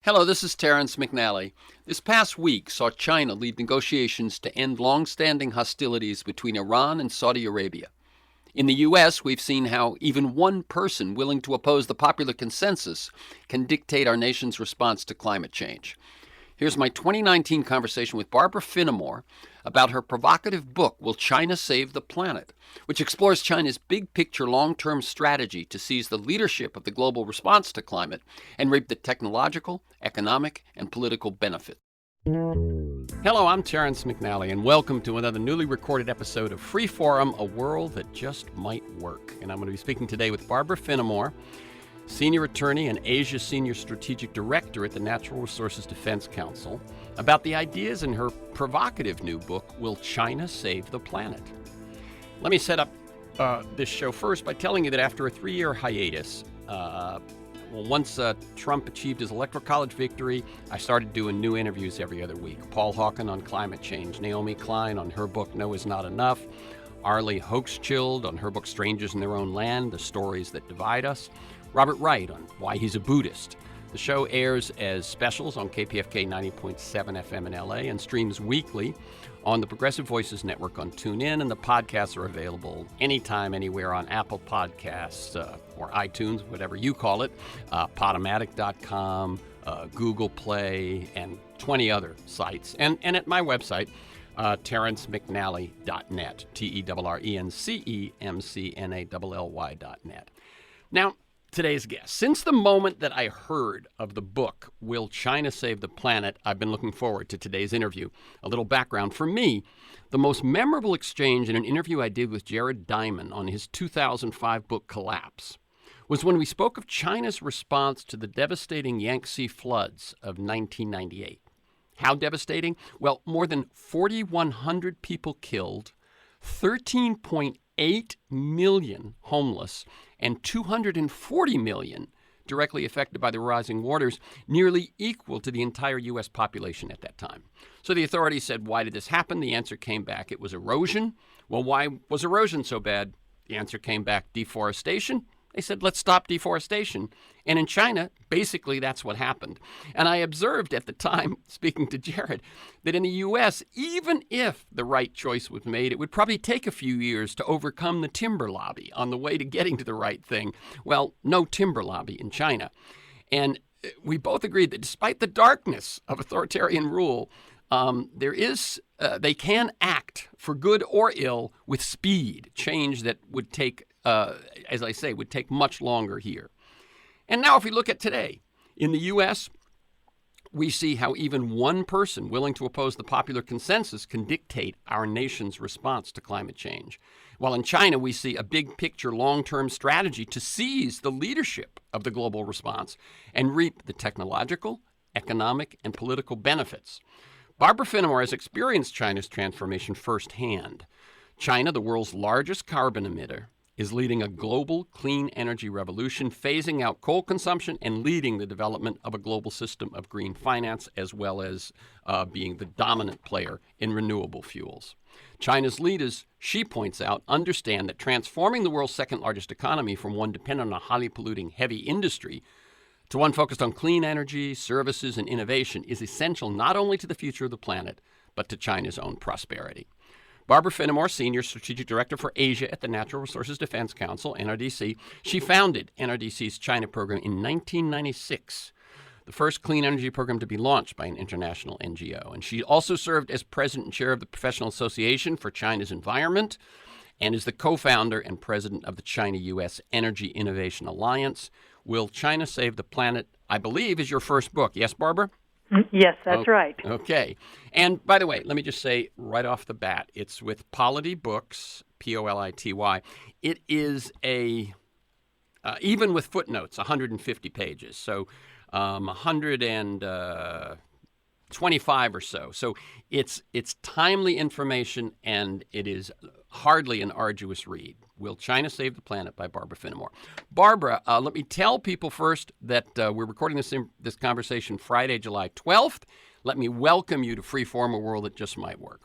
Hello, this is Terrence McNally. This past week saw China lead negotiations to end long-standing hostilities between Iran and Saudi Arabia. In the U.S., we've seen how even one person willing to oppose the popular consensus can dictate our nation's response to climate change. Here's my 2019 conversation with Barbara Finamore about her provocative book, Will China Save the Planet?, which explores China's big-picture long-term strategy to seize the leadership of the global response to climate and reap the technological, economic, and political benefits. Hello, I'm Terrence McNally, and welcome to another newly recorded episode of Freeforum, a world that just might work. And I'm going to be speaking today with Barbara Finamore, Senior Attorney and Asia Senior Strategic Director at the Natural Resources Defense Council, about the ideas in her provocative new book, Will China Save the Planet? Let me set up this show first by telling you that after a 3-year hiatus, once Trump achieved his Electoral College victory, I started doing new interviews every other week. Paul Hawken on climate change, Naomi Klein on her book, No Is Not Enough, Arlie Hochschild on her book, Strangers in Their Own Land, The Stories That Divide Us, Robert Wright on why he's a Buddhist. The show airs as specials on KPFK 90.7 FM in LA and streams weekly on the Progressive Voices Network on TuneIn, and the podcasts are available anytime, anywhere on Apple Podcasts or iTunes, whatever you call it, Podomatic.com, Google Play, and 20 other sites. And at my website, terrencemcnally.net, TERRENCEMCNALLY.net. Now, today's guest. Since the moment that I heard of the book, Will China Save the Planet, I've been looking forward to today's interview. A little background. For me, the most memorable exchange in an interview I did with Jared Diamond on his 2005 book, Collapse, was when we spoke of China's response to the devastating Yangtze floods of 1998. How devastating? Well, more than 4,100 people killed, 13.8 million homeless, and 240 million directly affected by the rising waters, nearly equal to the entire U.S. population at that time. So the authorities said, why did this happen? The answer came back, it was erosion. Well, why was erosion so bad? The answer came back, deforestation. They said, let's stop deforestation. And in China, basically, that's what happened. And I observed at the time, speaking to Jared, that in the U.S., even if the right choice was made, it would probably take a few years to overcome the timber lobby on the way to getting to the right thing. Well, no timber lobby in China. And we both agreed that despite the darkness of authoritarian rule, they can act for good or ill with speed, change that would take as I say, would take much longer here. And now if we look at today, in the U.S., we see how even one person willing to oppose the popular consensus can dictate our nation's response to climate change. While in China, we see a big picture, long-term strategy to seize the leadership of the global response and reap the technological, economic, and political benefits. Barbara Finamore has experienced China's transformation firsthand. China, the world's largest carbon emitter, is leading a global clean energy revolution, phasing out coal consumption and leading the development of a global system of green finance, as well as being the dominant player in renewable fuels. China's leaders, she points out, understand that transforming the world's second largest economy from one dependent on a highly polluting heavy industry to one focused on clean energy, services, and innovation is essential not only to the future of the planet, but to China's own prosperity. Barbara Finamore, Senior Strategic Director for Asia at the Natural Resources Defense Council, NRDC. She founded NRDC's China program in 1996, the first clean energy program to be launched by an international NGO. And she also served as president and chair of the Professional Association for China's Environment and is the co-founder and president of the China-U.S. Energy Innovation Alliance. Will China Save the Planet, I believe, is your first book. Yes, Barbara? Yes, that's right. Okay. And by the way, let me just say right off the bat, it's with Polity Books, Polity. It is even with footnotes, 150 pages. So 125 or so. So it's timely information, and it is hardly an arduous read. Will China Save the Planet by Barbara Finamore. Barbara, let me tell people first that we're recording this conversation Friday, July 12th. Let me welcome you to Freeform, a world that just might work.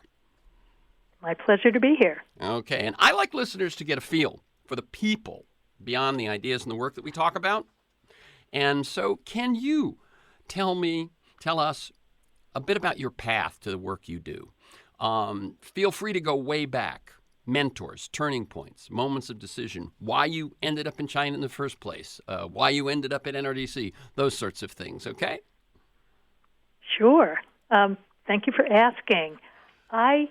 My pleasure to be here. Okay, and I like listeners to get a feel for the people beyond the ideas and the work that we talk about. And so can you Tell us a bit about your path to the work you do. Feel free to go way back. Mentors, turning points, moments of decision, why you ended up in China in the first place, why you ended up at NRDC, those sorts of things, okay? Sure. Thank you for asking. I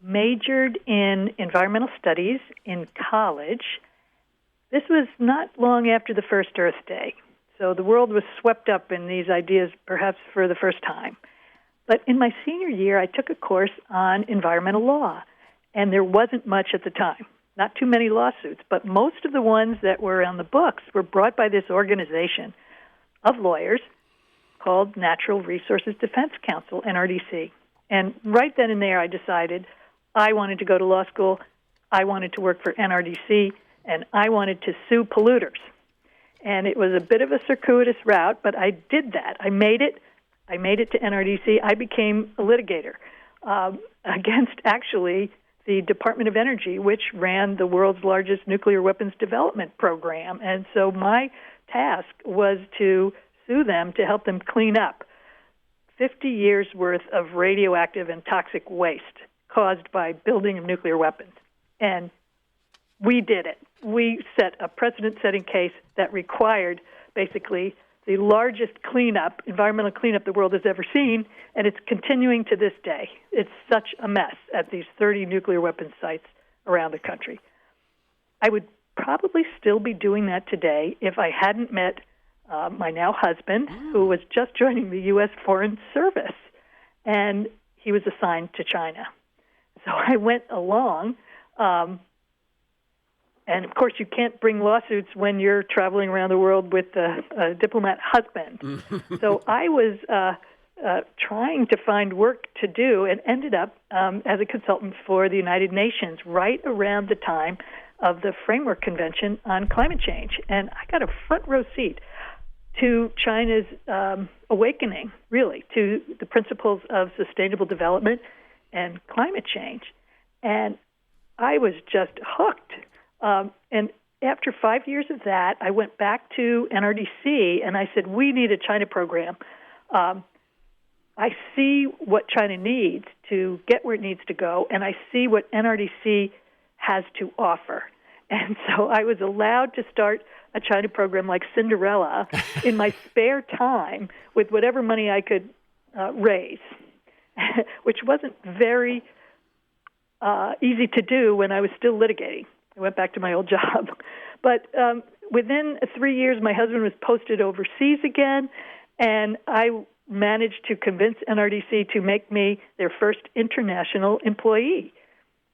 majored in environmental studies in college. This was not long after the first Earth Day, so the world was swept up in these ideas perhaps for the first time. But in my senior year, I took a course on environmental law, and there wasn't much at the time. Not too many lawsuits, but most of the ones that were on the books were brought by this organization of lawyers called Natural Resources Defense Council, NRDC. And right then and there, I decided I wanted to go to law school, I wanted to work for NRDC, and I wanted to sue polluters. And it was a bit of a circuitous route, but I did that. I made it to NRDC. I became a litigator against, actually, the Department of Energy, which ran the world's largest nuclear weapons development program. And so my task was to sue them to help them clean up 50 years' worth of radioactive and toxic waste caused by building of nuclear weapons. And we did it. We set a precedent-setting case that required, basically, the largest cleanup, environmental cleanup the world has ever seen, and it's continuing to this day. It's such a mess at these 30 nuclear weapons sites around the country. I would probably still be doing that today if I hadn't met my now husband, who was just joining the U.S. Foreign Service, and he was assigned to China. So I went along, and of course you can't bring lawsuits when you're traveling around the world with a diplomat husband. So I was trying to find work to do and ended up as a consultant for the United Nations right around the time of the Framework Convention on Climate Change. And I got a front row seat to China's awakening, really, to the principles of sustainable development and climate change. And I was just hooked. And after 5 years of that, I went back to NRDC and I said, we need a China program. I see what China needs to get where it needs to go, and I see what NRDC has to offer. And so I was allowed to start a China program like Cinderella in my spare time with whatever money I could raise, which wasn't very easy to do when I was still litigating. I went back to my old job. But within 3 years, my husband was posted overseas again, and I managed to convince NRDC to make me their first international employee.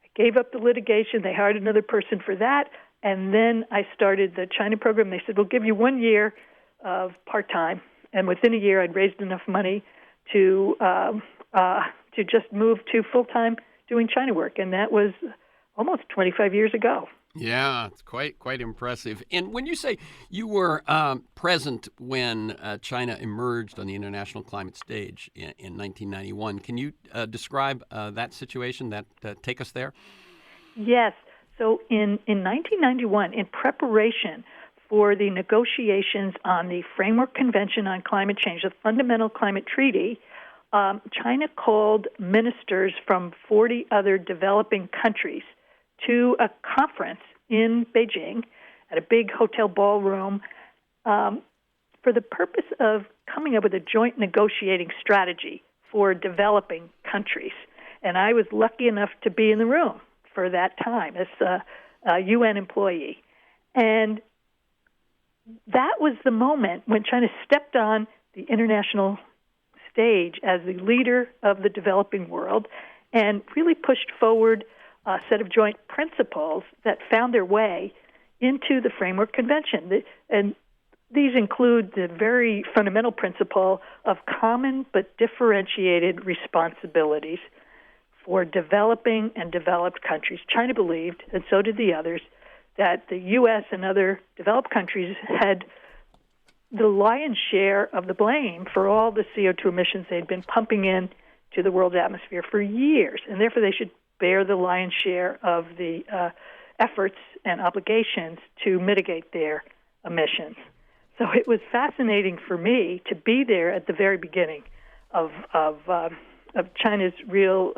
I gave up the litigation. They hired another person for that, and then I started the China program. They said, we'll give you 1 year of part-time, and within a year, I'd raised enough money to just move to full-time doing China work, and that was almost 25 years ago. Yeah, it's quite impressive. And when you say you were present when China emerged on the international climate stage in 1991, can you describe that situation, take us there? Yes. So in 1991, in preparation for the negotiations on the Framework Convention on Climate Change, the Fundamental Climate Treaty, China called ministers from 40 other developing countries to a conference in Beijing at a big hotel ballroom for the purpose of coming up with a joint negotiating strategy for developing countries. And I was lucky enough to be in the room for that time as a UN employee. And that was the moment when China stepped on the international stage as the leader of the developing world and really pushed forward a set of joint principles that found their way into the Framework Convention. And these include the very fundamental principle of common but differentiated responsibilities for developing and developed countries. China believed, and so did the others, that the U.S. and other developed countries had the lion's share of the blame for all the CO2 emissions they'd been pumping in to the world's atmosphere for years, and therefore they should bear the lion's share of the efforts and obligations to mitigate their emissions. So it was fascinating for me to be there at the very beginning of China's real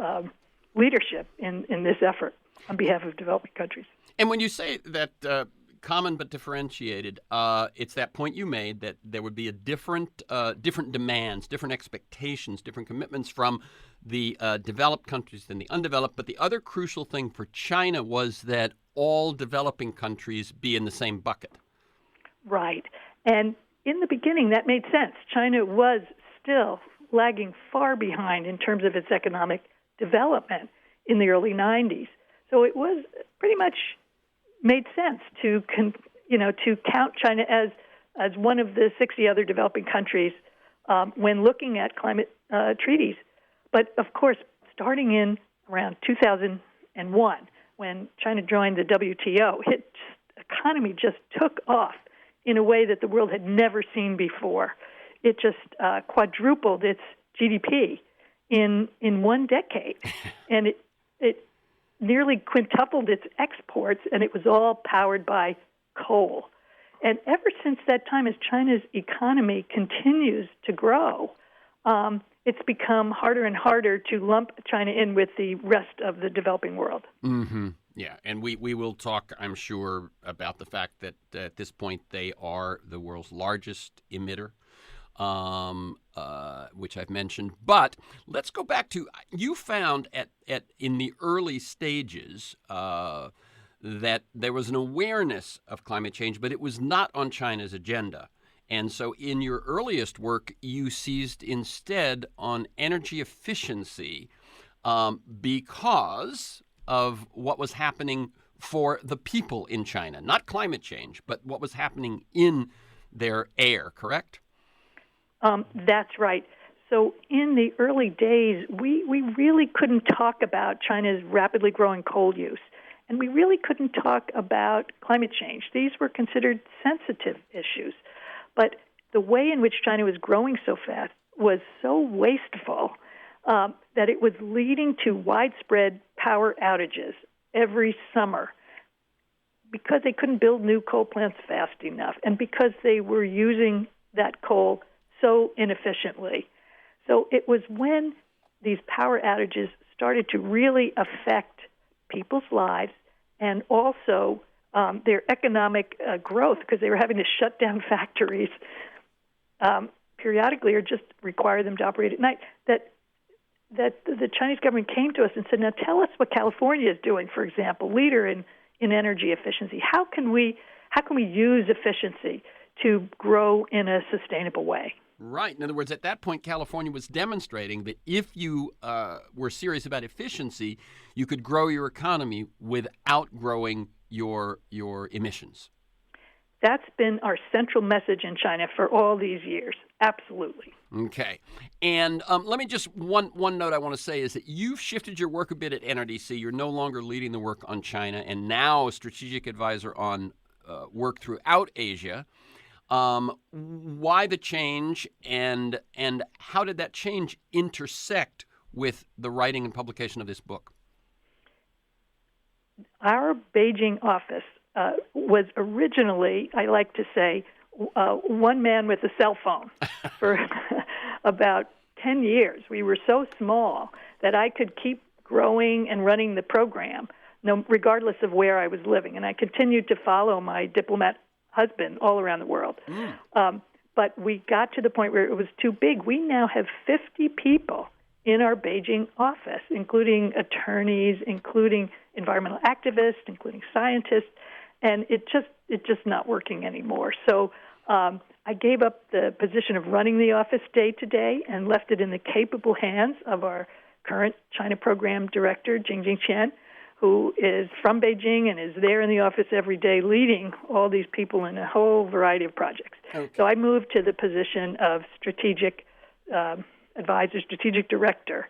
leadership in this effort on behalf of developing countries. And when you say that common but differentiated, it's that point you made that there would be a different demands, different expectations, different commitments from the developed countries than the undeveloped. But the other crucial thing for China was that all developing countries be in the same bucket. Right. And in the beginning, that made sense. China was still lagging far behind in terms of its economic development in the early 90s. So it was pretty much made sense to count China as one of the 60 other developing countries when looking at climate treaties. But of course, starting in around 2001, when China joined the WTO, its economy just took off in a way that the world had never seen before. It just quadrupled its GDP in 1 decade, and it nearly quintupled its exports, and it was all powered by coal. And ever since that time, as China's economy continues to grow, it's become harder and harder to lump China in with the rest of the developing world. Mm-hmm. Yeah, and we will talk, I'm sure, about the fact that at this point they are the world's largest emitter, which I've mentioned. But let's go back to, you found in the early stages that there was an awareness of climate change, but it was not on China's agenda. And so in your earliest work, you seized instead on energy efficiency because of what was happening for the people in China, not climate change, but what was happening in their air, correct? That's right. So in the early days, we really couldn't talk about China's rapidly growing coal use, and we really couldn't talk about climate change. These were considered sensitive issues. But the way in which China was growing so fast was so wasteful that it was leading to widespread power outages every summer because they couldn't build new coal plants fast enough and because they were using that coal so inefficiently. So it was when these power outages started to really affect people's lives and also their economic growth, because they were having to shut down factories periodically or just require them to operate at night, that the Chinese government came to us and said, now tell us what California is doing, for example, leader in energy efficiency. How can we use efficiency to grow in a sustainable way? Right. In other words, at that point, California was demonstrating that if you were serious about efficiency, you could grow your economy without growing your emissions. That's been our central message in China for all these years. Absolutely. Okay. And let me just, one note I want to say is that you've shifted your work a bit at NRDC. You're no longer leading the work on China and now a strategic advisor on work throughout Asia. Why the change and how did that change intersect with the writing and publication of this book? Our Beijing office was originally, I like to say, one man with a cell phone for about 10 years. We were so small that I could keep growing and running the program, regardless of where I was living. And I continued to follow my diplomat husband all around the world. But we got to the point where it was too big. We now have 50 people in our Beijing office, including attorneys, including environmental activists, including scientists, and it's just not working anymore. So I gave up the position of running the office day to day and left it in the capable hands of our current China program director, Jingjing Chen, who is from Beijing and is there in the office every day leading all these people in a whole variety of projects. Okay. So I moved to the position of strategic advisor, strategic director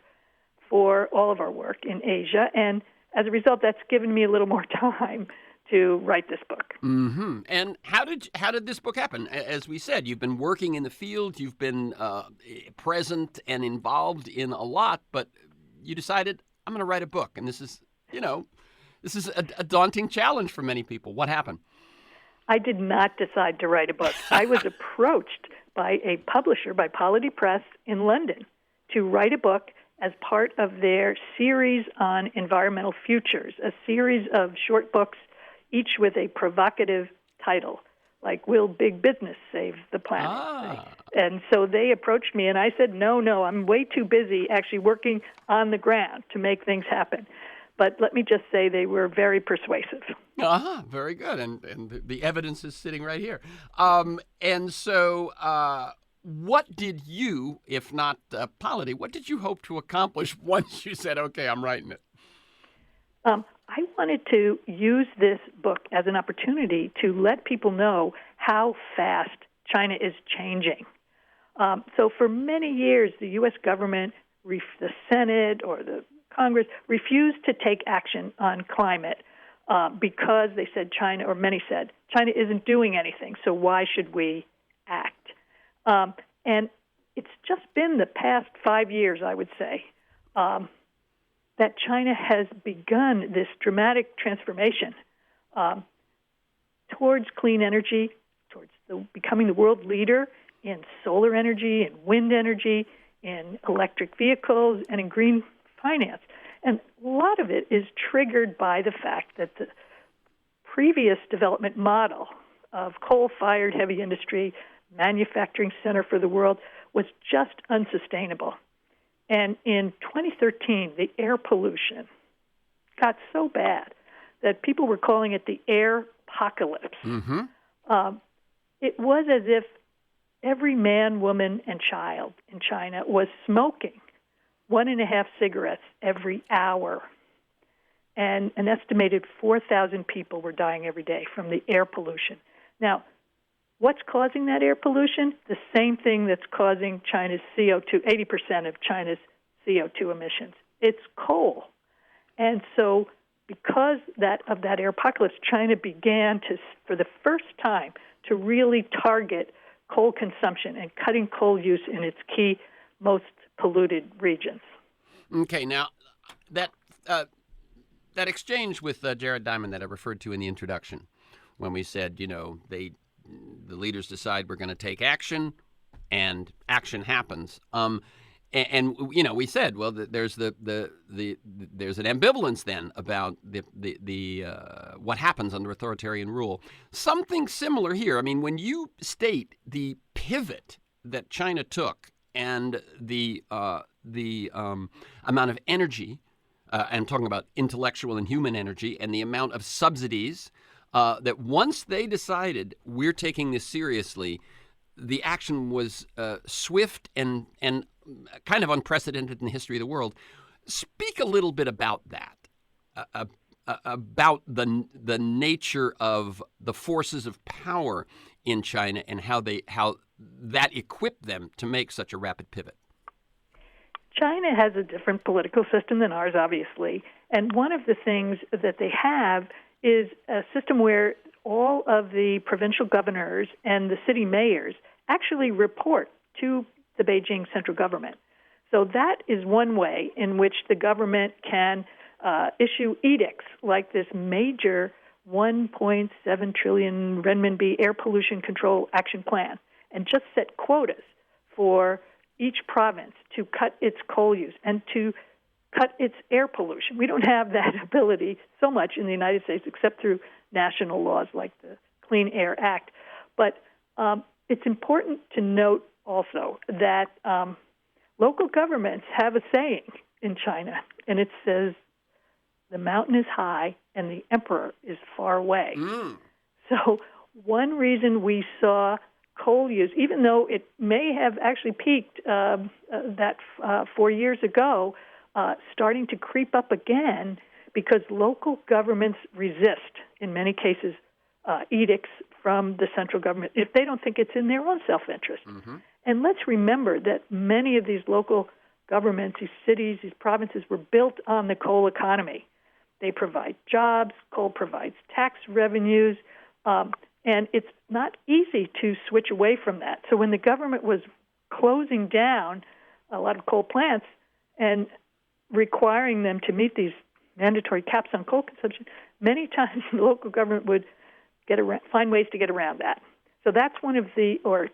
for all of our work in Asia. And as a result, that's given me a little more time to write this book. Mm-hmm. And how did this book happen? As we said, you've been working in the field, you've been present and involved in a lot, but you decided, I'm going to write a book. And this is a daunting challenge for many people. What happened? I did not decide to write a book. I was approached by a publisher, by Polity Press in London, to write a book as part of their series on environmental futures, a series of short books, each with a provocative title, like Will Big Business Save the Planet? And so they approached me, and I said, no, I'm way too busy actually working on the ground to make things happen. But let me just say they were very persuasive. Very good. And the evidence is sitting right here. And so what did you, if not Polity, what did you hope to accomplish once you said, okay, I'm writing it? I wanted to use this book as an opportunity to let people know how fast China is changing. So for many years, the U.S. government, the Senate or the Congress refused to take action on climate because they said China, or many said, China isn't doing anything, so why should we act? And it's just been the past 5 years, I would say, that China has begun this dramatic transformation towards clean energy, towards becoming the world leader in solar energy and wind energy, in electric vehicles, and in green finance. And a lot of it is triggered by the fact that the previous development model of coal-fired heavy industry, manufacturing center for the world, was just unsustainable. And in 2013, the air pollution got so bad that people were calling it the air apocalypse. Mm-hmm. It was as if every man, woman, and child in China was smoking 1.5 cigarettes every hour. And an estimated 4,000 people were dying every day from the air pollution. Now, what's causing that air pollution? The same thing that's causing China's CO2, 80% of China's CO2 emissions. It's coal. And so because of that air apocalypse, China began to, for the first time, to really target coal consumption and cutting coal use in its key, most polluted regions. Okay, now that exchange with Jared Diamond that I referred to in the introduction, when we said, the leaders decide we're going to take action, and action happens. And we said, well, there's there's an ambivalence then about the what happens under authoritarian rule. Something similar here. I mean, when you state the pivot that China took and the amount of energy, I'm talking about intellectual and human energy, and the amount of subsidies that once they decided we're taking this seriously, the action was swift and kind of unprecedented in the history of the world. Speak a little bit about that, about the nature of the forces of power in China and how that equipped them to make such a rapid pivot. China has a different political system than ours, obviously, and one of the things that they have is a system where all of the provincial governors and the city mayors actually report to the Beijing central government. So that is one way in which the government can issue edicts like this major 1.7 trillion renminbi air pollution control action plan and just set quotas for each province to cut its coal use and to cut its air pollution. We don't have that ability so much in the United States except through national laws like the Clean Air Act. But it's important to note also that local governments have a saying in China, and it says, the mountain is high and the emperor is far away. So one reason we saw coal use, even though it may have actually peaked 4 years ago, starting to creep up again because local governments resist, in many cases, edicts from the central government if they don't think it's in their own self-interest. Mm-hmm. And let's remember that many of these local governments, these cities, these provinces were built on the coal economy. They provide jobs, coal provides tax revenues, and it's not easy to switch away from that. So when the government was closing down a lot of coal plants and requiring them to meet these mandatory caps on coal consumption, many times the local government would find ways to get around that. So that's one of or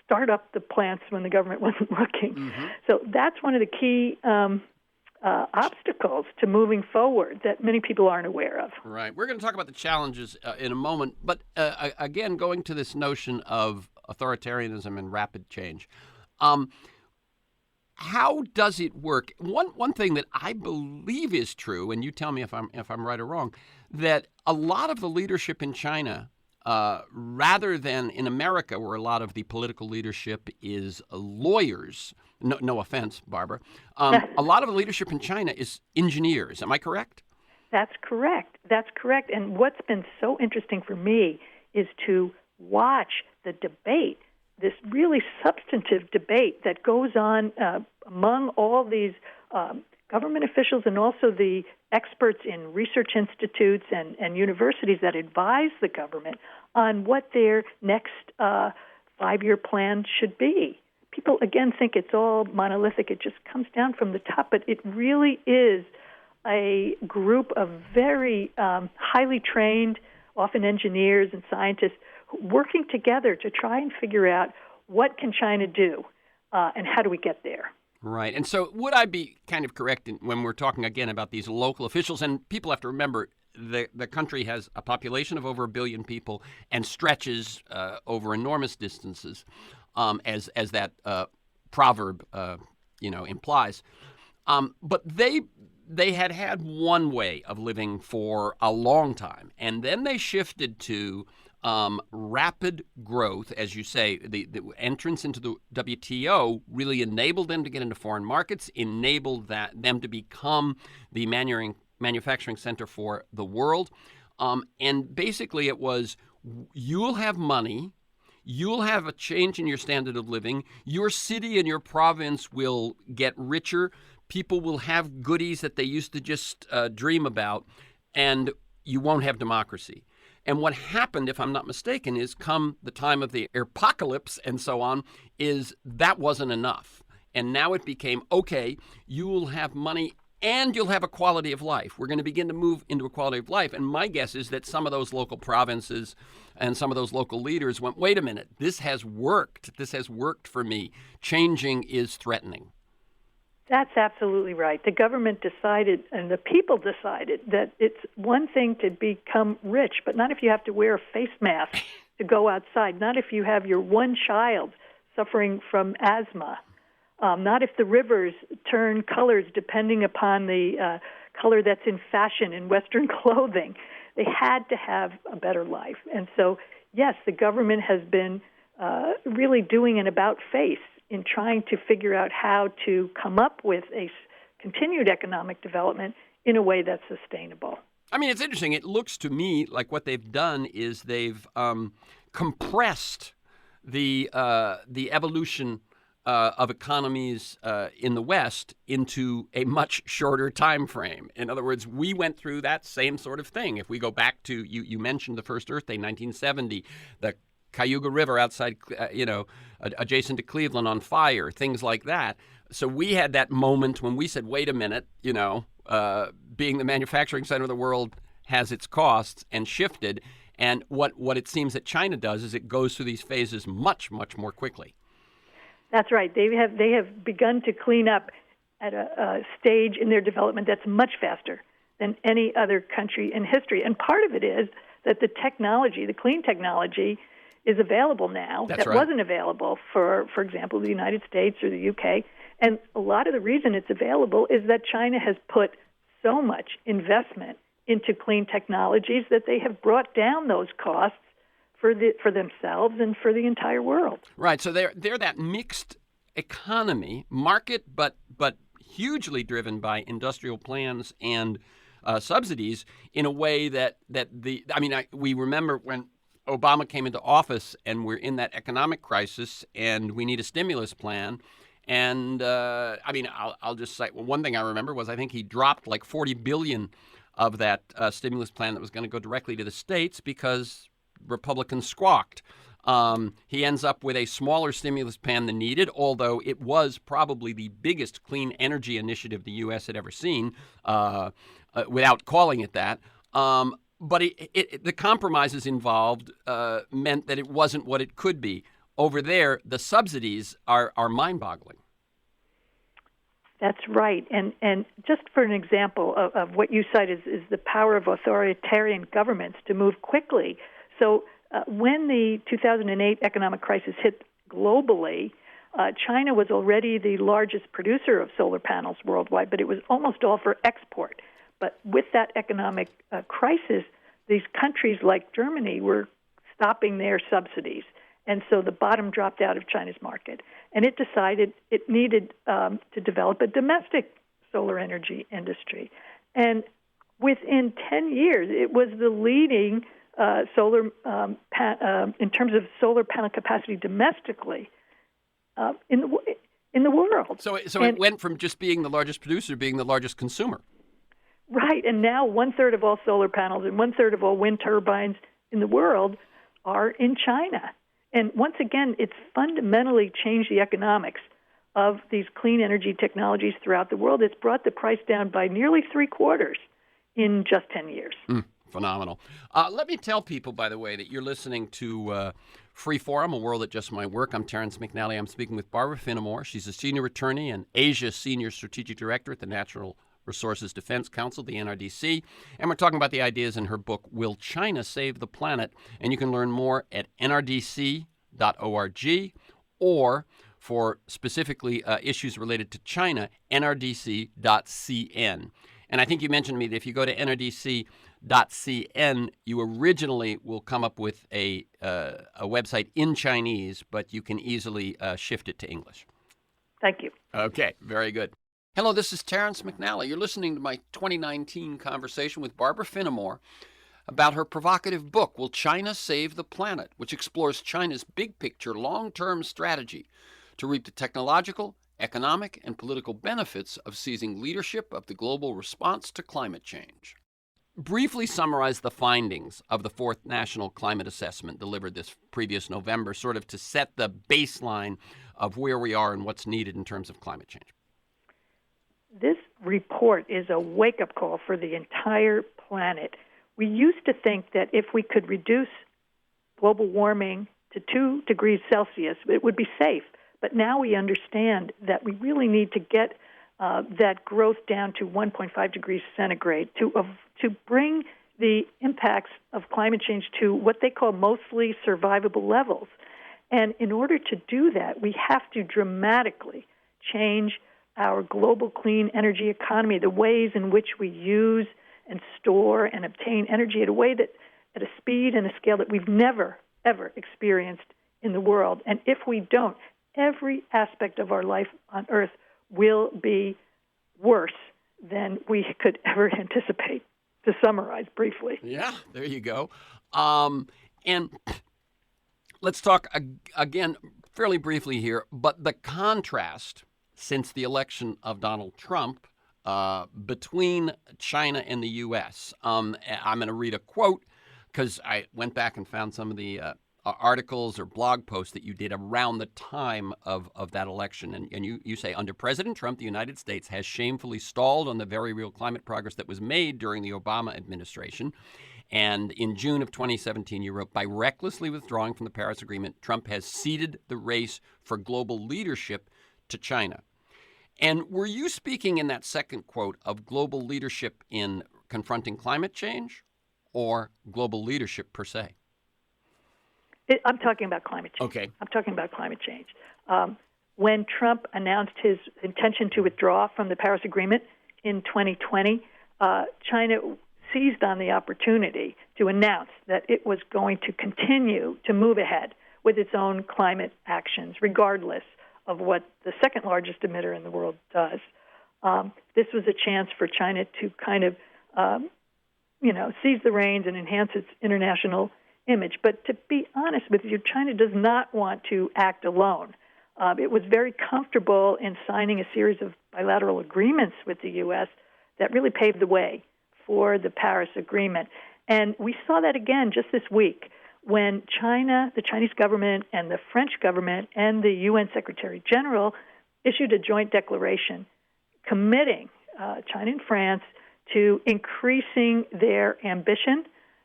start up the plants when the government wasn't looking. Mm-hmm. So that's one of the key obstacles to moving forward that many people aren't aware of. Right. We're going to talk about the challenges in a moment. But again, going to this notion of authoritarianism and rapid change, how does it work? One thing that I believe is true, and you tell me if I'm right or wrong, that a lot of the leadership in China, rather than in America, where a lot of the political leadership is lawyers. No offense, Barbara. A lot of the leadership in China is engineers. Am I correct? That's correct. And what's been so interesting for me is to watch the debate, this really substantive debate that goes on among all these government officials and also the experts in research institutes and universities that advise the government on what their next 5-year plan should be. People, again, think it's all monolithic. It just comes down from the top, but it really is a group of very highly trained, often engineers and scientists, working together to try and figure out what can China do and how do we get there. Right. And so would I be kind of correct when we're talking again about these local officials? And people have to remember the country has a population of over 1 billion people and stretches over enormous distances, as that proverb implies. But they had one way of living for a long time, and then they shifted to rapid growth. As you say, the entrance into the WTO really enabled them to get into foreign markets, enabled them to become the manufacturing center for the world. And basically it was, you'll have money, you'll have a change in your standard of living, your city and your province will get richer, people will have goodies that they used to just dream about, and you won't have democracy. And what happened, if I'm not mistaken, is come the time of the apocalypse and so on, is that wasn't enough. And now it became, okay, you will have money and you'll have a quality of life. We're going to begin to move into a quality of life. And my guess is that some of those local provinces and some of those local leaders went, wait a minute, this has worked. This has worked for me. Changing is threatening. That's absolutely right. The government decided and the people decided that it's one thing to become rich, but not if you have to wear a face mask to go outside, not if you have your one child suffering from asthma, not if the rivers turn colors depending upon the color that's in fashion in Western clothing. They had to have a better life. And so, yes, the government has been really doing an about-face in trying to figure out how to come up with a continued economic development in a way that's sustainable. I mean, it's interesting. It looks to me like what they've done is they've compressed the evolution of economies in the West into a much shorter time frame. In other words, we went through that same sort of thing. If we go back to, you mentioned the first Earth Day, 1970, the Cayuga River outside, adjacent to Cleveland on fire, things like that. So we had that moment when we said, wait a minute, being the manufacturing center of the world has its costs, and shifted. And what it seems that China does is it goes through these phases much, much more quickly. That's right. They have begun to clean up at a stage in their development that's much faster than any other country in history. And part of it is that the technology, the clean technology, is available now. That's that right. Wasn't available for example, the United States or the UK. And a lot of the reason it's available is that China has put so much investment into clean technologies that they have brought down those costs for themselves and for the entire world. Right. So they're that mixed economy, market, but hugely driven by industrial plans and subsidies in a way that we remember when Obama came into office and we're in that economic crisis and we need a stimulus plan. And I'll just cite, one thing I remember was I think he dropped like $40 billion of that stimulus plan that was going to go directly to the states because Republicans squawked. He ends up with a smaller stimulus plan than needed, although it was probably the biggest clean energy initiative the U.S. had ever seen, without calling it that. But the compromises involved meant that it wasn't what it could be. Over there, the subsidies are mind-boggling. That's right. And just for an example of what you cite is the power of authoritarian governments to move quickly. So when the 2008 economic crisis hit globally, China was already the largest producer of solar panels worldwide, but it was almost all for export. But with that economic crisis, these countries like Germany were stopping their subsidies. And so the bottom dropped out of China's market. And it decided it needed to develop a domestic solar energy industry. And within 10 years, it was the leading solar, in terms of solar panel capacity domestically in the world. So it went from just being the largest producer to being the largest consumer. Right, and now 1/3 of all solar panels and 1/3 of all wind turbines in the world are in China. And once again, it's fundamentally changed the economics of these clean energy technologies throughout the world. It's brought the price down by nearly 3/4 in just 10 years. Phenomenal. Let me tell people, by the way, that you're listening to Freeforum, A World That Just Might Work. I'm Terrence McNally. I'm speaking with Barbara Finamore. She's a senior attorney and Asia Senior Strategic Director at the Natural Resources Defense Council, the NRDC. And we're talking about the ideas in her book, Will China Save the Planet? And you can learn more at nrdc.org, or for specifically issues related to China, nrdc.cn. And I think you mentioned to me that if you go to nrdc.cn, you originally will come up with a website in Chinese, but you can easily shift it to English. Thank you. Okay, very good. Hello, this is Terrence McNally. You're listening to my 2019 conversation with Barbara Finamore about her provocative book, Will China Save the Planet?, which explores China's big-picture, long-term strategy to reap the technological, economic, and political benefits of seizing leadership of the global response to climate change. Briefly summarize the findings of the Fourth National Climate Assessment delivered this previous November, sort of to set the baseline of where we are and what's needed in terms of climate change. This report is a wake-up call for the entire planet. We used to think that if we could reduce global warming to 2 degrees Celsius, it would be safe. But now we understand that we really need to get that growth down to 1.5 degrees centigrade to bring the impacts of climate change to what they call mostly survivable levels. And in order to do that, we have to dramatically change our global clean energy economy, the ways in which we use and store and obtain energy at a speed and a scale that we've never, ever experienced in the world. And if we don't, every aspect of our life on Earth will be worse than we could ever anticipate, to summarize briefly. Yeah, there you go. And let's talk again fairly briefly here, but the contrast since the election of Donald Trump between China and the U.S. I'm going to read a quote because I went back and found some of the articles or blog posts that you did around the time of that election. And you say, under President Trump, the United States has shamefully stalled on the very real climate progress that was made during the Obama administration. And in June of 2017, you wrote, by recklessly withdrawing from the Paris Agreement, Trump has ceded the race for global leadership to China. And were you speaking in that second quote of global leadership in confronting climate change or global leadership per se? I'm talking about climate change. Okay. I'm talking about climate change. When Trump announced his intention to withdraw from the Paris Agreement in 2020, China seized on the opportunity to announce that it was going to continue to move ahead with its own climate actions, regardless of what the second largest emitter in the world does. This was a chance for China to kind of, seize the reins and enhance its international image. But to be honest with you, China does not want to act alone. It was very comfortable in signing a series of bilateral agreements with the U.S. that really paved the way for the Paris Agreement. And we saw that again just this week when China, the Chinese government, and the French government and the UN Secretary General issued a joint declaration committing China and France to increasing their ambition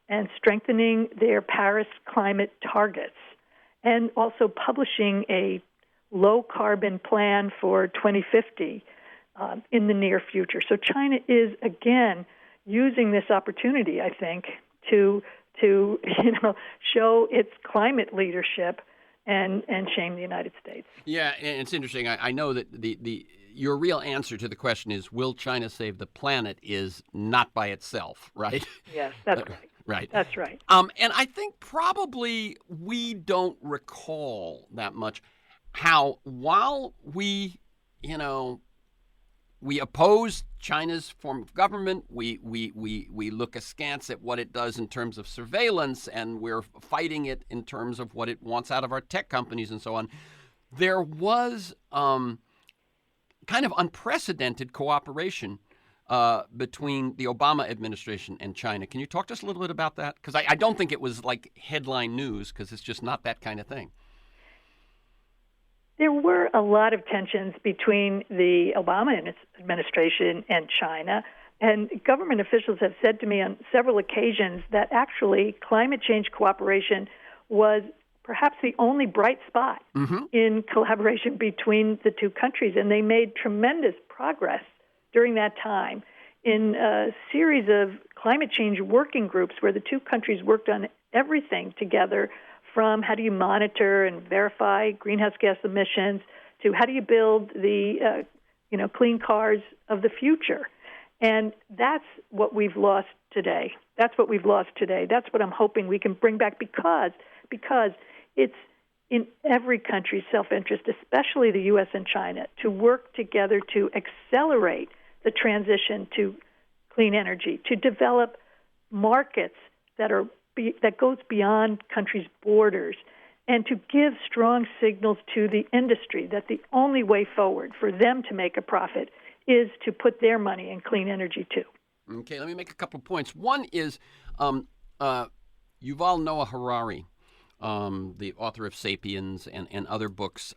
and strengthening their Paris climate targets, and also publishing a low-carbon plan for 2050 in the near future. So China is, again, using this opportunity, I think, to show its climate leadership and shame the United States. Yeah, and it's interesting. I know that your real answer to the question is, will China save the planet, is not by itself, right? Yes, that's right. Right. That's right. And I think probably we don't recall that much how, while we oppose China's form of government, we look askance at what it does in terms of surveillance, and we're fighting it in terms of what it wants out of our tech companies and so on. There was kind of unprecedented cooperation between the Obama administration and China. Can you talk to us a little bit about that? Because I don't think it was like headline news, because it's just not that kind of thing. There were a lot of tensions between the Obama administration and China, and government officials have said to me on several occasions that actually climate change cooperation was perhaps the only bright spot in collaboration between the two countries, and they made tremendous progress during that time in a series of climate change working groups where the two countries worked on everything together, from how do you monitor and verify greenhouse gas emissions to how do you build the clean cars of the future. And that's what we've lost today. That's what I'm hoping we can bring back, because it's in every country's self-interest, especially the U.S. and China, to work together to accelerate the transition to clean energy, to develop markets that goes beyond countries' borders, and to give strong signals to the industry that the only way forward for them to make a profit is to put their money in clean energy too. Okay, let me make a couple of points. One is Yuval Noah Harari, the author of *Sapiens* and other books.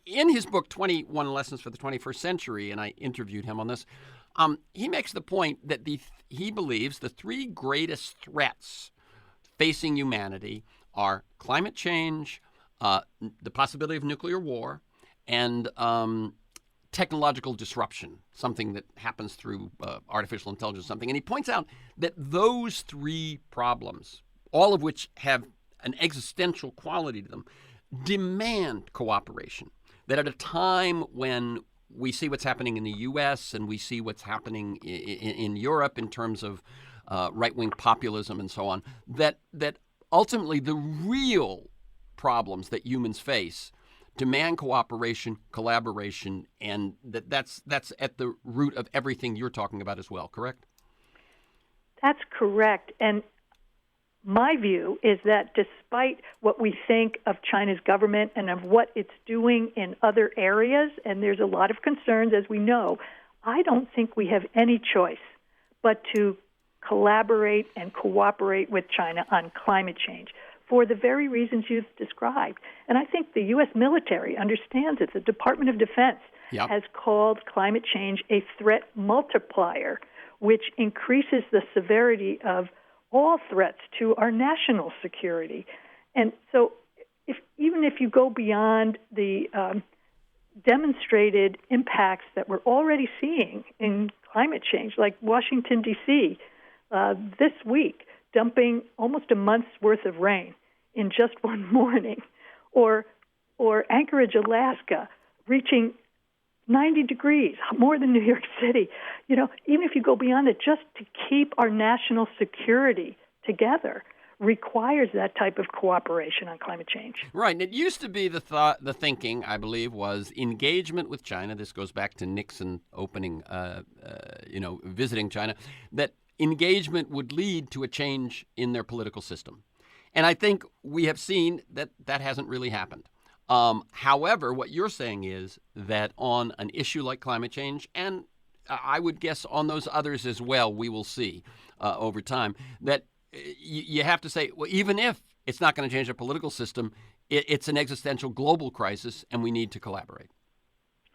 In his book, 21 Lessons for the 21st Century, and I interviewed him on this, he makes the point that he believes the three greatest threats facing humanity are climate change, the possibility of nuclear war, and technological disruption, something that happens through artificial intelligence, something. And he points out that those three problems, all of which have an existential quality to them, demand cooperation. That at a time when we see what's happening in the U.S. and we see what's happening in Europe in terms of right-wing populism and so on, that ultimately the real problems that humans face demand cooperation, collaboration, and that's at the root of everything you're talking about as well, correct? That's correct. And my view is that despite what we think of China's government and of what it's doing in other areas, and there's a lot of concerns, as we know, I don't think we have any choice but to collaborate and cooperate with China on climate change for the very reasons you've described. And I think the U.S. military understands it. The Department of Defense has called climate change a threat multiplier, which increases the severity of all threats to our national security. And so even if you go beyond the demonstrated impacts that we're already seeing in climate change, like Washington, D.C., this week, dumping almost a month's worth of rain in just one morning, or Anchorage, Alaska, reaching 90 degrees, more than New York City. Even if you go beyond it, just to keep our national security together requires that type of cooperation on climate change. Right. And it used to be the thinking, I believe, was engagement with China. This goes back to Nixon opening, visiting China, that engagement would lead to a change in their political system. And I think we have seen that hasn't really happened. However, what you're saying is that on an issue like climate change, and I would guess on those others as well, we will see over time, that you have to say, well, even if it's not going to change the political system, it's an existential global crisis, and we need to collaborate.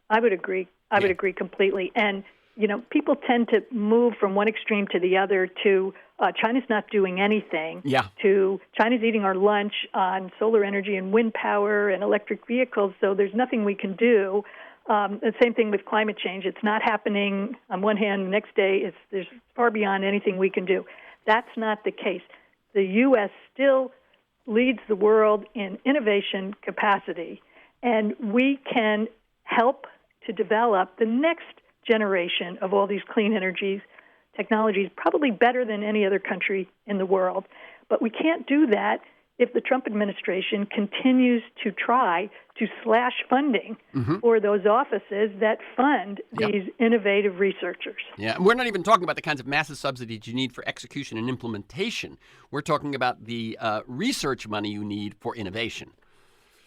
I would agree. I would agree completely. And people tend to move from one extreme to the other to China's not doing anything, to China's eating our lunch on solar energy and wind power and electric vehicles, so there's nothing we can do. The same thing with climate change. It's not happening on one hand, the next day there's far beyond anything we can do. That's not the case. The U.S. still leads the world in innovation capacity, and we can help to develop the next generation of all these clean energies technologies, probably better than any other country in the world. But we can't do that if the Trump administration continues to try to slash funding for those offices that fund these innovative researchers. Yeah, and we're not even talking about the kinds of massive subsidies you need for execution and implementation. We're talking about the research money you need for innovation.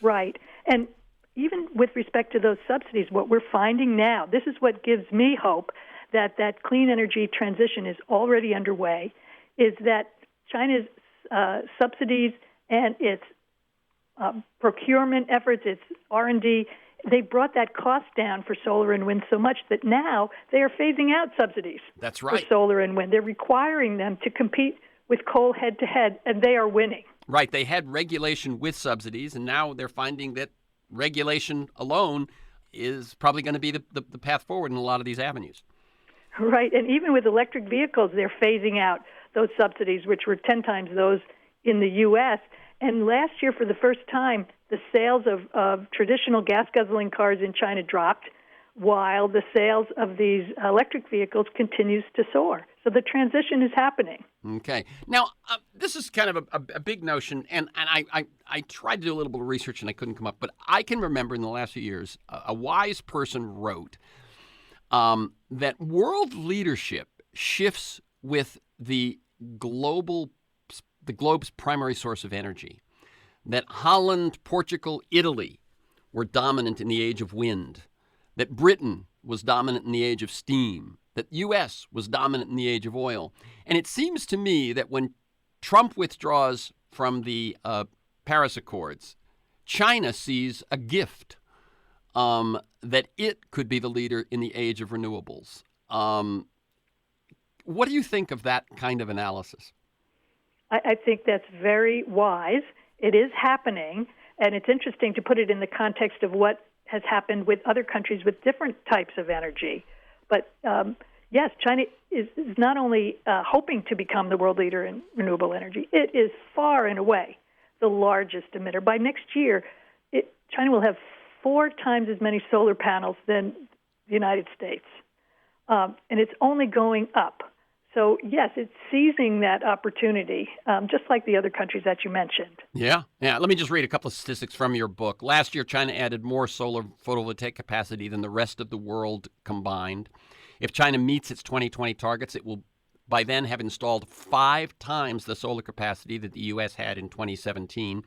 Right. And even with respect to those subsidies, what we're finding now, this is what gives me hope that clean energy transition is already underway, is that China's subsidies and its procurement efforts, its R&D, they brought that cost down for solar and wind so much that now they are phasing out subsidies for solar and wind. They're requiring them to compete with coal head-to-head, and they are winning. Right. They had regulation with subsidies, and now they're finding that regulation alone is probably going to be the path forward in a lot of these avenues. Right, and even with electric vehicles, they're phasing out those subsidies, which were 10 times those in the U.S. And last year, for the first time, the sales of traditional gas-guzzling cars in China dropped, while the sales of these electric vehicles continues to soar. So the transition is happening. Okay. Now, this is kind of a big notion, and I tried to do a little bit of research, and I couldn't come up. But I can remember in the last few years, a wise person wrote that world leadership shifts with the globe's primary source of energy. That Holland, Portugal, Italy were dominant in the age of wind. That Britain was dominant in the age of steam. That U.S. was dominant in the age of oil. And it seems to me that when Trump withdraws from the Paris Accords, China sees a gift that it could be the leader in the age of renewables. What do you think of that kind of analysis? I think that's very wise. It is happening, and it's interesting to put it in the context of what has happened with other countries with different types of energy. But yes, China is not only hoping to become the world leader in renewable energy, it is far and away the largest emitter. By next year, China will have 4 times as many solar panels than the United States, and it's only going up. So, yes, it's seizing that opportunity, just like the other countries that you mentioned. Yeah. Let me just read a couple of statistics from your book. Last year, China added more solar photovoltaic capacity than the rest of the world combined. If China meets its 2020 targets, it will by then have installed 5 times the solar capacity that the U.S. had in 2017.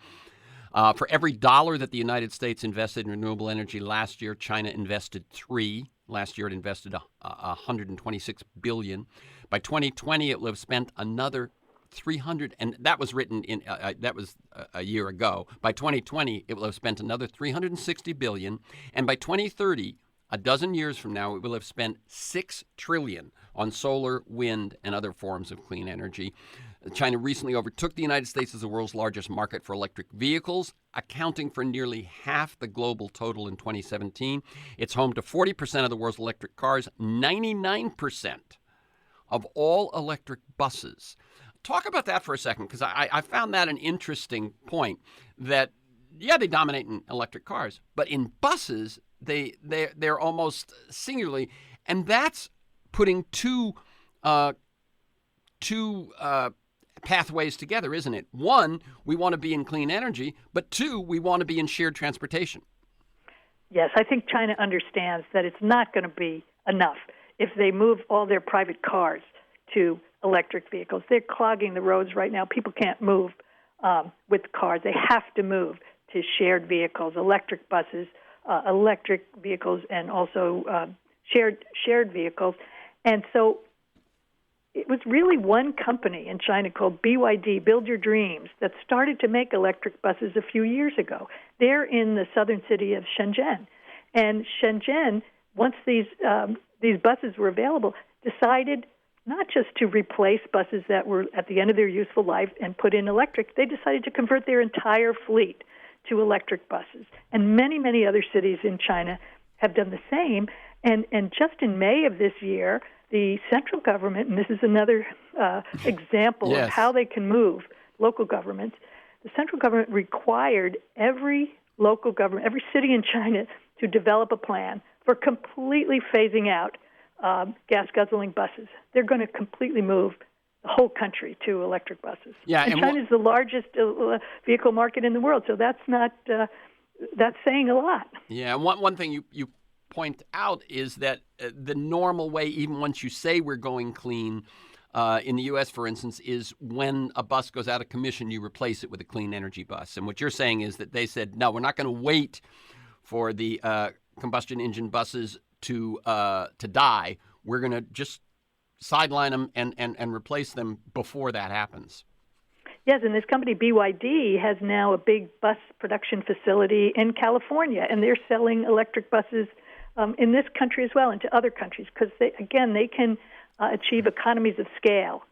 For every dollar that the United States invested in renewable energy last year, China invested 3. Last year, it invested $126 billion. By 2020, it will have spent another 300, and that was written in that was a year ago. By 2020, it will have spent another $360 billion, and by 2030, a dozen years from now, it will have spent $6 trillion on solar, wind, and other forms of clean energy. China recently overtook the United States as the world's largest market for electric vehicles, accounting for nearly half the global total in 2017. It's home to 40% of the world's electric cars, 99% of all electric buses. Talk about that for a second, because I found that an interesting point. That, yeah, they dominate in electric cars, but in buses, they're almost singularly, and that's putting two pathways together, isn't it? One, we want to be in clean energy, but 2, we want to be in shared transportation. Yes, I think China understands that it's not going to be enough if they move all their private cars to electric vehicles. They're clogging the roads right now. People can't move with cars. They have to move to shared vehicles, electric buses, electric vehicles, and also shared vehicles. And so it was really one company in China called BYD, Build Your Dreams, that started to make electric buses a few years ago. They're in the southern city of Shenzhen. And Shenzhen, once these these buses were available, decided not just to replace buses that were at the end of their useful life and put in electric. They decided to convert their entire fleet to electric buses. And many, many other cities in China have done the same. And just in May of this year, the central government, and this is another example of how they can move local governments, the central government required every local government, every city in China to develop a plan for completely phasing out gas guzzling buses. They're going to completely move the whole country to electric buses. Yeah, and China's the largest vehicle market in the world, so that's saying a lot. Yeah, and one thing you point out is that the normal way, even once you say we're going clean, in the U.S., for instance, is when a bus goes out of commission, you replace it with a clean energy bus. And what you're saying is that they said, no, we're not going to wait for the combustion engine buses to die. We're going to just sideline them and replace them before that happens. Yes, and this company, BYD, has now a big bus production facility in California, and they're selling electric buses in this country as well and to other countries because, they can achieve economies of scale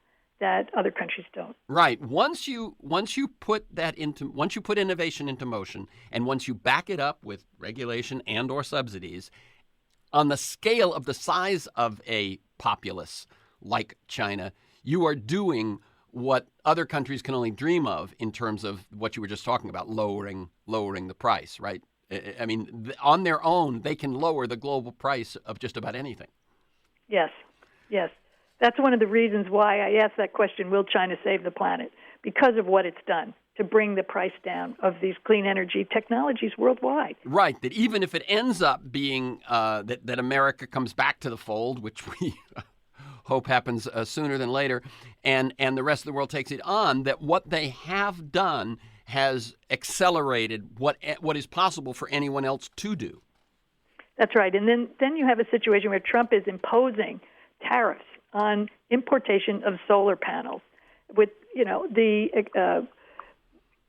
that other countries don't. Right. Once you put innovation into motion, and once you back it up with regulation and or subsidies, on the scale of the size of a populace like China, you are doing what other countries can only dream of in terms of what you were just talking about, lowering the price, right? I mean, on their own, they can lower the global price of just about anything. Yes. That's one of the reasons why I asked that question, will China save the planet? Because of what it's done to bring the price down of these clean energy technologies worldwide. Right, that even if it ends up being that America comes back to the fold, which we hope happens sooner than later, and the rest of the world takes it on, that what they have done has accelerated what is possible for anyone else to do. That's right. And then you have a situation where Trump is imposing tariffs on importation of solar panels with, the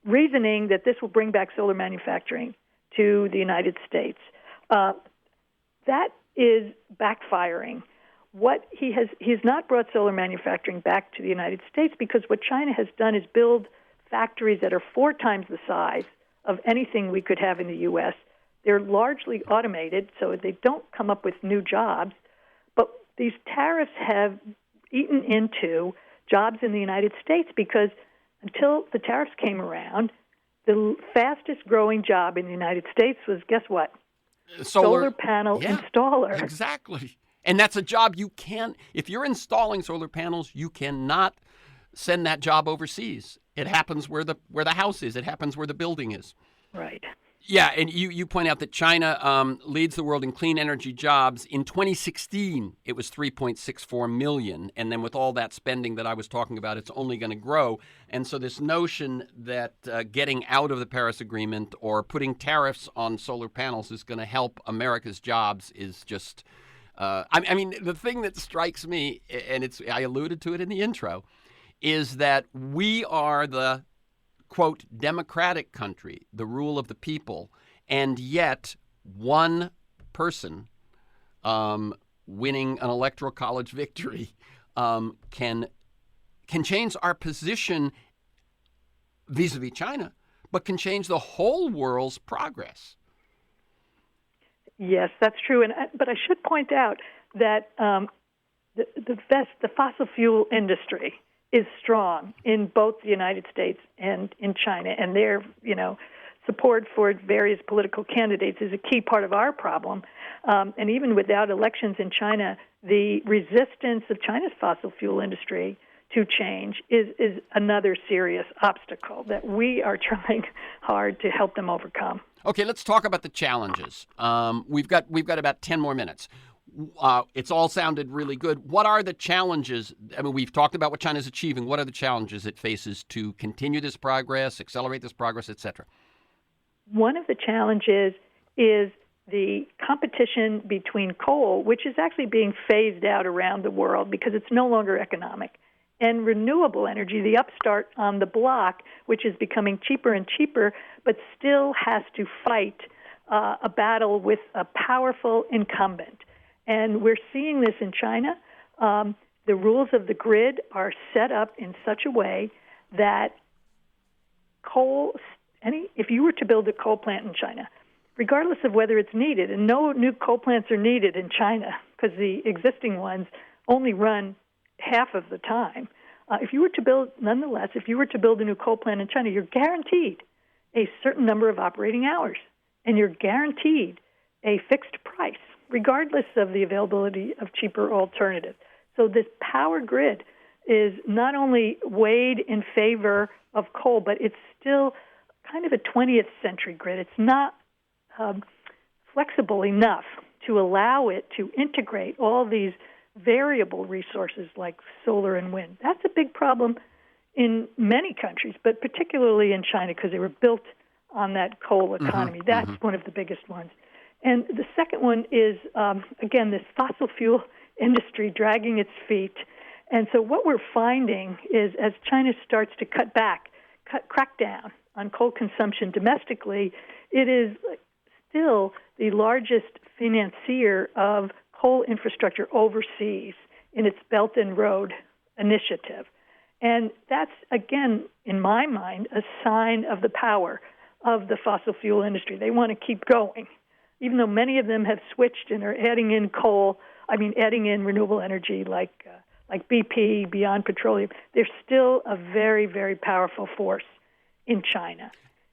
reasoning that this will bring back solar manufacturing to the United States. That is backfiring. He's not brought solar manufacturing back to the United States because what China has done is build factories that are 4 times the size of anything we could have in the U.S. They're largely automated, so they don't come up with new jobs. But these tariffs have eaten into jobs in the United States because until the tariffs came around, the fastest growing job in the United States was, guess what? Solar panel installer. Exactly. And that's a job you can't, if you're installing solar panels, you cannot send that job overseas. It happens where the house is. It happens where the building is. Right. Yeah, and you point out that China leads the world in clean energy jobs. In 2016, it was 3.64 million. And then with all that spending that I was talking about, it's only going to grow. And so this notion that getting out of the Paris Agreement or putting tariffs on solar panels is going to help America's jobs is just, I mean, the thing that strikes me, and I alluded to it in the intro, is that we are the quote, democratic country, the rule of the people, and yet one person winning an electoral college victory can change our position vis-a-vis China, but can change the whole world's progress. Yes, that's true. But I should point out that the fossil fuel industry is strong in both the United States and in China, and their, support for various political candidates is a key part of our problem. And even without elections in China, the resistance of China's fossil fuel industry to change is another serious obstacle that we are trying hard to help them overcome. Okay, let's talk about the challenges. We've got about 10 more minutes. It's all sounded really good. What are the challenges? I mean, we've talked about what China's achieving. What are the challenges it faces to continue this progress, accelerate this progress, et cetera? One of the challenges is the competition between coal, which is actually being phased out around the world because it's no longer economic, and renewable energy, the upstart on the block, which is becoming cheaper and cheaper, but still has to fight a battle with a powerful incumbent. And we're seeing this in China. The rules of the grid are set up in such a way that if you were to build a coal plant in China, regardless of whether it's needed, and no new coal plants are needed in China because the existing ones only run half of the time. If you were to build a new coal plant in China, you're guaranteed a certain number of operating hours, and you're guaranteed a fixed price, regardless of the availability of cheaper alternatives. So this power grid is not only weighed in favor of coal, but it's still kind of a 20th century grid. It's not flexible enough to allow it to integrate all these variable resources like solar and wind. That's a big problem in many countries, but particularly in China because they were built on that coal economy. That's one of the biggest ones. And the second one is, again, this fossil fuel industry dragging its feet. And so what we're finding is as China starts to crack down on coal consumption domestically, it is still the largest financier of coal infrastructure overseas in its Belt and Road initiative. And that's, again, in my mind, a sign of the power of the fossil fuel industry. They want to keep going. Even though many of them have switched and are adding in renewable energy like BP, Beyond Petroleum, they're still a very, very powerful force in China.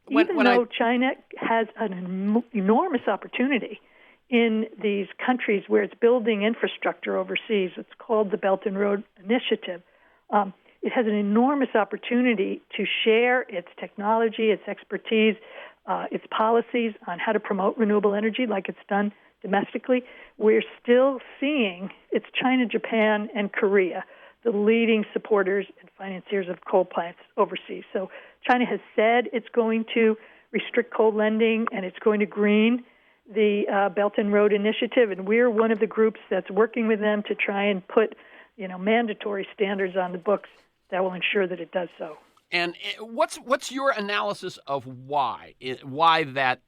Even though China has an enormous opportunity in these countries where it's building infrastructure overseas. It's called the Belt and Road Initiative. It has an enormous opportunity to share its technology, its expertise, its policies on how to promote renewable energy like it's done domestically. We're still seeing it's China, Japan, and Korea, the leading supporters and financiers of coal plants overseas. So China has said it's going to restrict coal lending and it's going to green the Belt and Road Initiative, and we're one of the groups that's working with them to try and put, mandatory standards on the books that will ensure that it does so. And what's your analysis of why that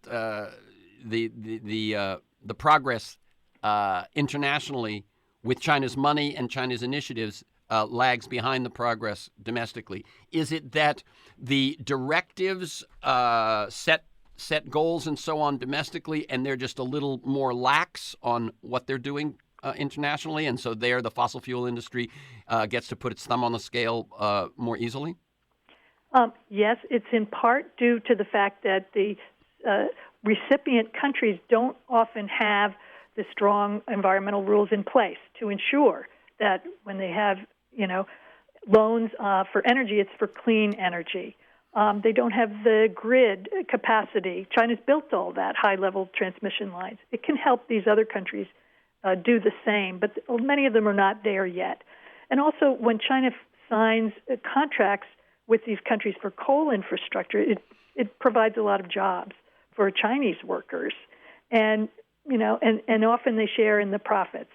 the progress internationally with China's money and China's initiatives lags behind the progress domestically? Is it that the directives set goals and so on domestically, and they're just a little more lax on what they're doing internationally, and so there the fossil fuel industry gets to put its thumb on the scale more easily? Yes, it's in part due to the fact that the recipient countries don't often have the strong environmental rules in place to ensure that when they have, loans for energy, it's for clean energy. They don't have the grid capacity. China's built all that high-level transmission lines. It can help these other countries do the same, but many of them are not there yet. And also, when China signs contracts with these countries for coal infrastructure, it provides a lot of jobs for Chinese workers, and often they share in the profits.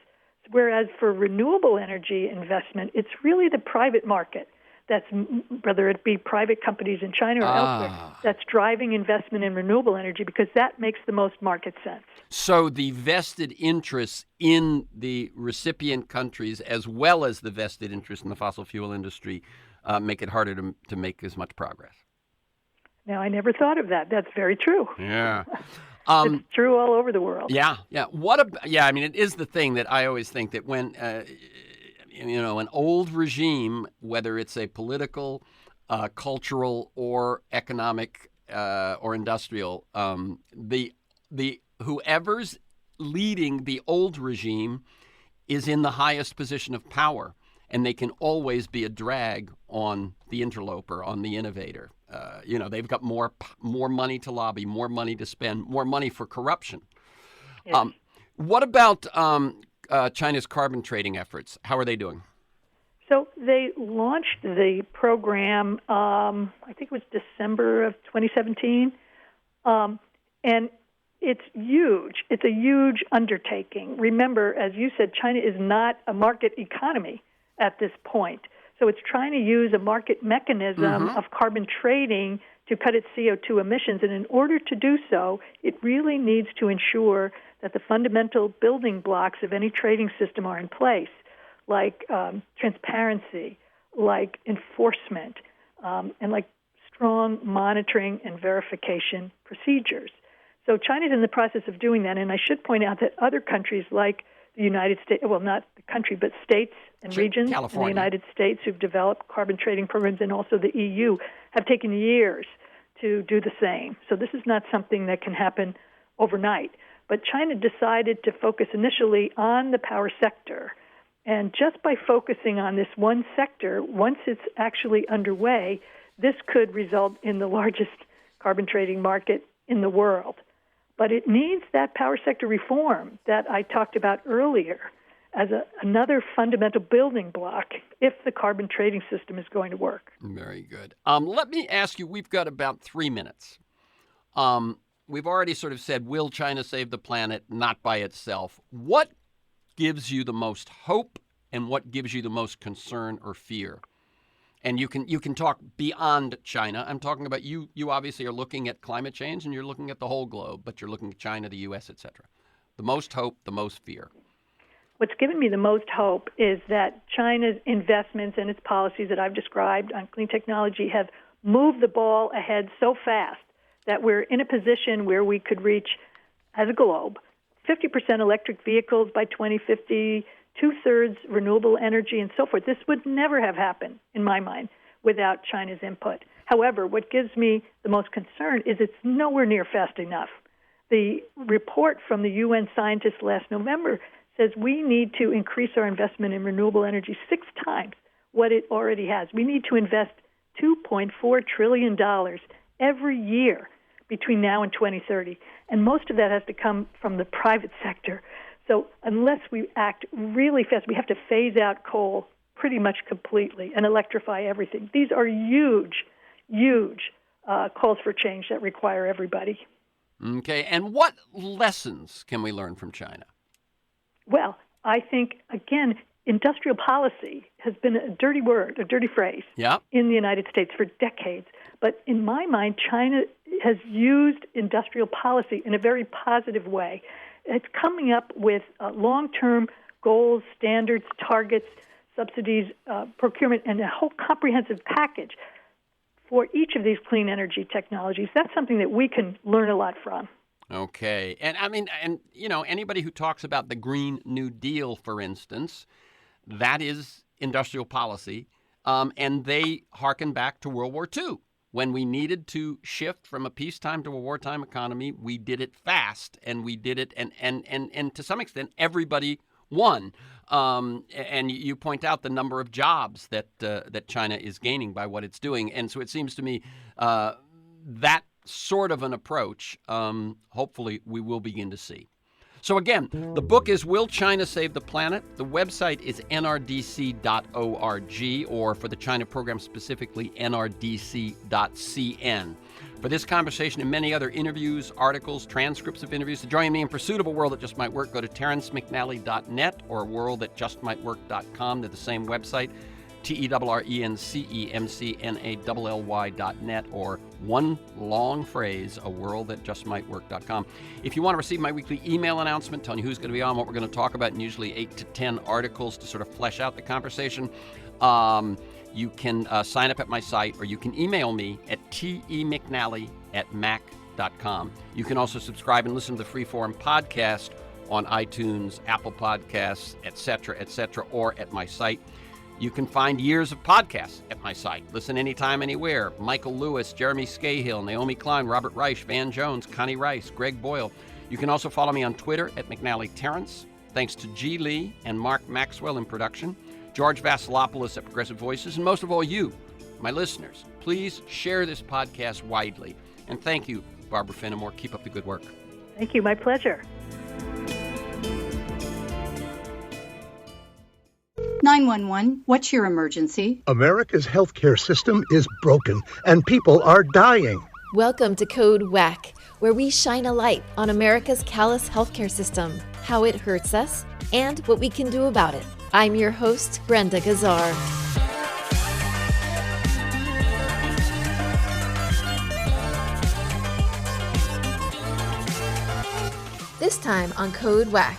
Whereas for renewable energy investment, it's really the private market that's, whether it be private companies in China or elsewhere, that's driving investment in renewable energy because that makes the most market sense. So the vested interests in the recipient countries as well as the vested interest in the fossil fuel industry make it harder to make as much progress. Now, I never thought of that. That's very true. Yeah. It's true all over the world. Yeah. It is the thing that I always think that when an old regime, whether it's a political, cultural, or economic or industrial, the whoever's leading the old regime is in the highest position of power, and they can always be a drag on the interloper, on the innovator. They've got more money to lobby, more money to spend, more money for corruption. Yes. What about China's carbon trading efforts? How are they doing? So they launched the program, I think it was December of 2017, and it's huge. It's a huge undertaking. Remember, as you said, China is not a market economy at this point. So it's trying to use a market mechanism of carbon trading to cut its CO2 emissions. And in order to do so, it really needs to ensure that the fundamental building blocks of any trading system are in place, like transparency, like enforcement, and like strong monitoring and verification procedures. So China's in the process of doing that, and I should point out that other countries like the United States, well, not the country, but states and regions in the United States who've developed carbon trading programs, and also the EU, have taken years to do the same. So this is not something that can happen overnight. But China decided to focus initially on the power sector. And just by focusing on this one sector, once it's actually underway, this could result in the largest carbon trading market in the world. But it needs that power sector reform that I talked about earlier as another fundamental building block if the carbon trading system is going to work. Very good. Let me ask you, we've got about 3 minutes. We've already sort of said, will China save the planet? Not by itself. What gives you the most hope and what gives you the most concern or fear? And you can talk beyond China. I'm talking about you. You obviously are looking at climate change and you're looking at the whole globe, but you're looking at China, the U.S., et cetera. The most hope, the most fear. What's given me the most hope is that China's investments and its policies that I've described on clean technology have moved the ball ahead so fast that we're in a position where we could reach, as a globe, 50% electric vehicles by 2050, two-thirds renewable energy, and so forth. This would never have happened, in my mind, without China's input. However, what gives me the most concern is it's nowhere near fast enough. The report from the UN scientists last November says we need to increase our investment in renewable energy 6 times what it already has. We need to invest $2.4 trillion every year between now and 2030, and most of that has to come from the private sector. So unless we act really fast, we have to phase out coal pretty much completely and electrify everything. These are huge, huge calls for change that require everybody. Okay, and what lessons can we learn from China? Well, I think, again, industrial policy has been a dirty word, a dirty phrase in the United States for decades. But in my mind, China has used industrial policy in a very positive way. It's coming up with long-term goals, standards, targets, subsidies, procurement, and a whole comprehensive package for each of these clean energy technologies. That's something that we can learn a lot from. Okay. And I mean, anybody who talks about the Green New Deal, for instance, that is industrial policy, and they hearken back to World War II. When we needed to shift from a peacetime to a wartime economy, we did it fast, and we did it, and to some extent, everybody won. And you point out the number of jobs that China is gaining by what it's doing, and so it seems to me that sort of an approach, hopefully, we will begin to see. So again, the book is Will China Save the Planet? The website is nrdc.org, or for the China program specifically, nrdc.cn. For this conversation and many other interviews, articles, transcripts of interviews, to join me in pursuit of a world that just might work, go to terencemcnally.net or worldthatjustmightwork.com. They're the same website, terencemcnally.net, or one long phrase, aworldthatjustmightwork.com. If you want to receive my weekly email announcement telling you who's going to be on, what we're going to talk about, and usually 8 to 10 articles to sort of flesh out the conversation, you can sign up at my site, or you can email me at temcnally@mac.com. You can also subscribe and listen to the Freeform podcast on iTunes, Apple Podcasts, etc., or at my site. You can find years of podcasts at my site. Listen anytime, anywhere. Michael Lewis, Jeremy Scahill, Naomi Klein, Robert Reich, Van Jones, Connie Rice, Greg Boyle. You can also follow me on Twitter at McNally Terrence. Thanks to G. Lee and Mark Maxwell in production, George Vasilopoulos at Progressive Voices, and most of all you, my listeners. Please share this podcast widely. And thank you, Barbara Finamore. Keep up the good work. Thank you. My pleasure. 911, what's your emergency? America's healthcare system is broken, and people are dying. Welcome to Code WACK, where we shine a light on America's callous healthcare system, how it hurts us, and what we can do about it. I'm your host, Brenda Gazzar. This This time on Code WAC.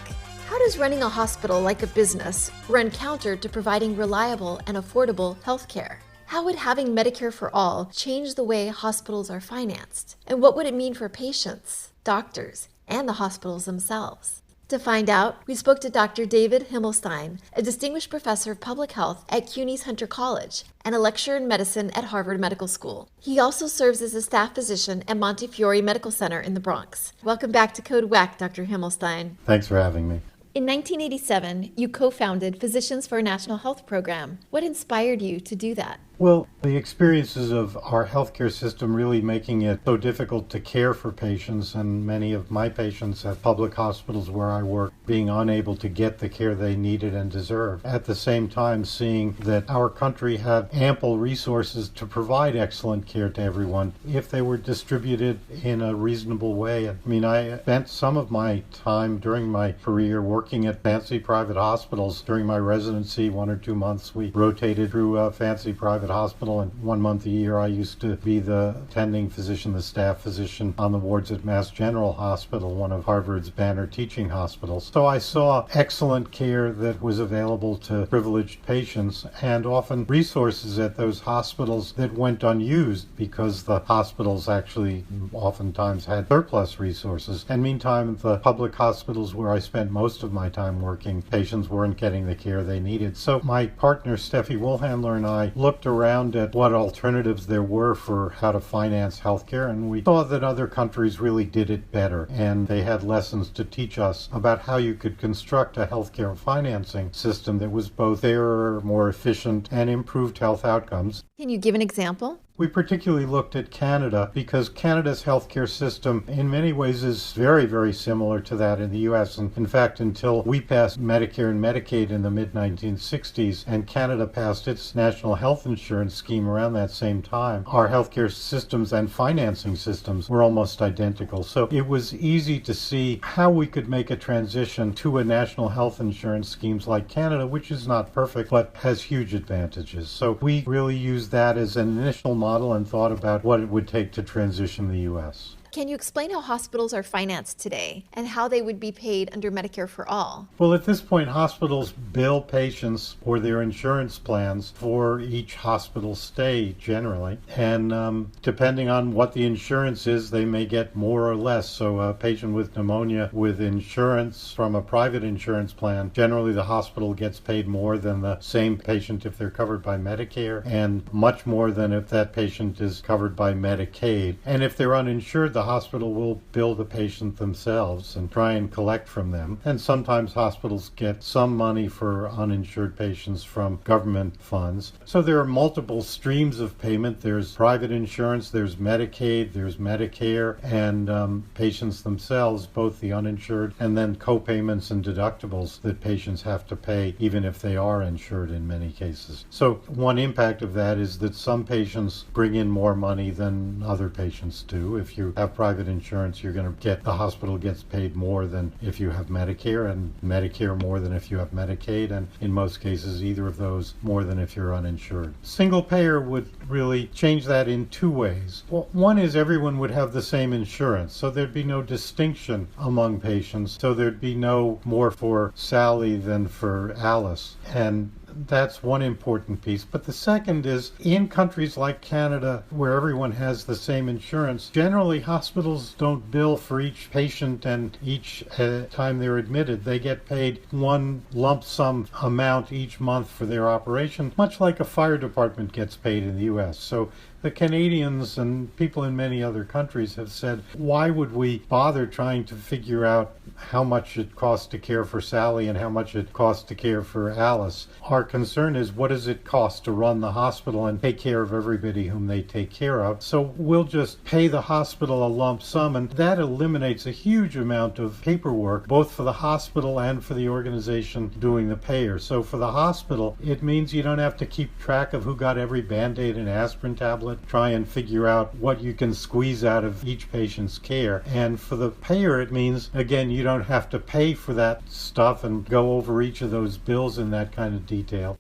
How does running a hospital like a business run counter to providing reliable and affordable health care? How would having Medicare for all change the way hospitals are financed? And what would it mean for patients, doctors, and the hospitals themselves? To find out, we spoke to Dr. David Himmelstein, a distinguished professor of public health at CUNY's Hunter College and a lecturer in medicine at Harvard Medical School. He also serves as a staff physician at Montefiore Medical Center in the Bronx. Welcome back to Code WAC, Dr. Himmelstein. Thanks for having me. In 1987, you co-founded Physicians for a National Health Program. What inspired you to do that? Well, the experiences of our healthcare system really making it so difficult to care for patients, and many of my patients at public hospitals where I work being unable to get the care they needed and deserved. At the same time, seeing that our country had ample resources to provide excellent care to everyone if they were distributed in a reasonable way. I mean, I spent some of my time during my career working at fancy private hospitals. During my residency, 1 or 2 months, we rotated through a fancy private hospital, and 1 month a year I used to be the attending physician, the staff physician on the wards at Mass General Hospital, one of Harvard's banner teaching hospitals. So I saw excellent care that was available to privileged patients, and often resources at those hospitals that went unused because the hospitals actually oftentimes had surplus resources. And meantime, the public hospitals where I spent most of my time working, patients weren't getting the care they needed. So my partner, Steffi Wohlhandler, and I looked around at what alternatives there were for how to finance healthcare, and we saw that other countries really did it better, and they had lessons to teach us about how you could construct a healthcare financing system that was both fairer, more efficient, and improved health outcomes. Can you give an example? We particularly looked at Canada because Canada's healthcare system in many ways is very, very similar to that in the U.S. And in fact, until we passed Medicare and Medicaid in the mid-1960s and Canada passed its national health insurance scheme around that same time, our healthcare systems and financing systems were almost identical. So it was easy to see how we could make a transition to a national health insurance schemes like Canada, which is not perfect, but has huge advantages. So we really used that as an initial model and thought about what it would take to transition the U.S. Can you explain how hospitals are financed today and how they would be paid under Medicare for all? Well, at this point, hospitals bill patients or their insurance plans for each hospital stay generally. And depending on what the insurance is, they may get more or less. So a patient with pneumonia with insurance from a private insurance plan, generally the hospital gets paid more than the same patient if they're covered by Medicare, and much more than if that patient is covered by Medicaid. And if they're uninsured, the hospital will bill the patient themselves and try and collect from them. And sometimes hospitals get some money for uninsured patients from government funds. So there are multiple streams of payment. There's private insurance, there's Medicaid, there's Medicare, and patients themselves, both the uninsured and then co-payments and deductibles that patients have to pay even if they are insured in many cases. So one impact of that is that some patients bring in more money than other patients do. If you have private insurance, you're going to get, the hospital gets paid more than if you have Medicare, and Medicare more than if you have Medicaid, and in most cases either of those more than if you're uninsured. Single payer would really change that in two ways. Well, one is everyone would have the same insurance, so there'd be no distinction among patients, so there'd be no more for Sally than for Alice. And that's one important piece. But the second is, in countries like Canada, where everyone has the same insurance, generally hospitals don't bill for each patient and each time they're admitted. They get paid one lump sum amount each month for their operation, much like a fire department gets paid in the U.S. So the Canadians and people in many other countries have said, why would we bother trying to figure out how much it costs to care for Sally and how much it costs to care for Alice? Our concern is, what does it cost to run the hospital and take care of everybody whom they take care of? So we'll just pay the hospital a lump sum, and that eliminates a huge amount of paperwork, both for the hospital and for the organization doing the payer. So for the hospital, it means you don't have to keep track of who got every Band-Aid and aspirin tablet, try and figure out what you can squeeze out of each patient's care. And for the payer, it means, again, you don't have to pay for that stuff and go over each of those bills in that kind of detail.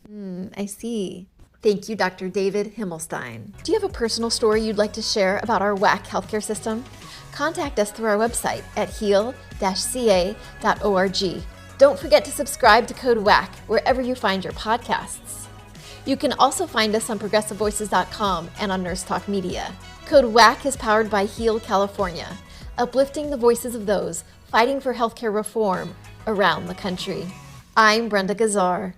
I see. Thank you, Dr. David Himmelstein. Do you have a personal story you'd like to share about our WAC healthcare system? contact us through our website at heal-ca.org. Don't forget to subscribe to Code WAC wherever you find your podcasts. You can also find us on progressivevoices.com and on Nurse Talk Media. Code WAC is powered by Heal California, uplifting the voices of those fighting for healthcare reform around the country. I'm Brenda Gazar.